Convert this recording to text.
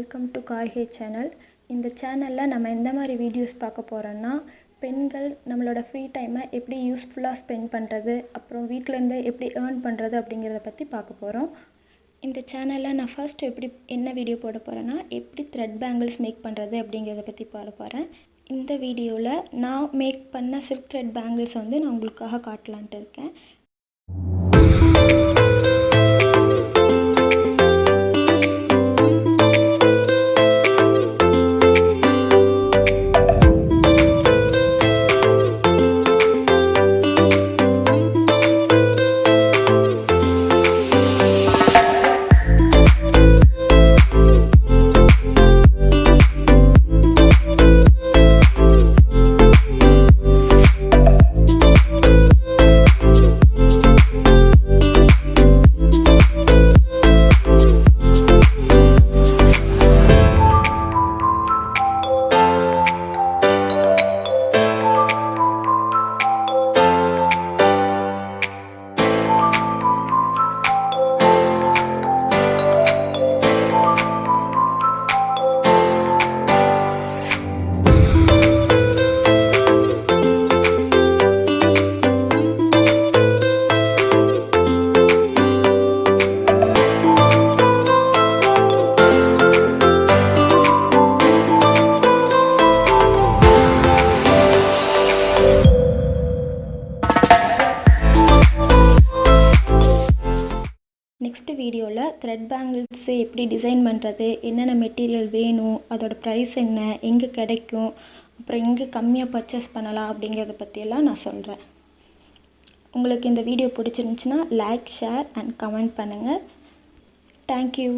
Welcome to kaaRigai channel. இந்த சேனலில் நம்ம எந்த மாதிரி வீடியோஸ் பார்க்க போகிறோன்னா, பெண்கள் நம்மளோட ஃப்ரீ டைமை எப்படி யூஸ்ஃபுல்லாக ஸ்பெண்ட் பண்ணுறது, அப்புறம் வீட்டிலேருந்து எப்படி ஏர்ன் பண்ணுறது அப்படிங்கிறத பற்றி பார்க்க போகிறோம். இந்த சேனலில் நான் ஃபர்ஸ்ட் என்ன வீடியோ போட போகிறேன்னா, எப்படி த்ரெட் பேங்கிள்ஸ் மேக் பண்ணுறது அப்படிங்கிறத பற்றி போட போகிறேன். இந்த வீடியோவில் நான் மேக் பண்ண சில்க் த்ரெட் பேங்கிள்ஸ் நான் உங்களுக்காக காட்டலான்ட்டு இருக்கேன். நெக்ஸ்ட் வீடியோவில் த்ரெட் பேங்கிள்ஸ் எப்படி டிசைன் பண்ணுறது, என்னென்ன மெட்டீரியல் வேணும், அதோட ப்ரைஸ் என்ன, எங்கே கிடைக்கும், அப்புறம் எங்கே கம்மியாக பர்ச்சேஸ் பண்ணலாம் அப்படிங்கிறத பற்றியெல்லாம் நான் சொல்கிறேன். உங்களுக்கு இந்த வீடியோ பிடிச்சிருந்துச்சுன்னா லைக், ஷேர் அண்ட் கமெண்ட் பண்ணுங்கள். தேங்க்யூ.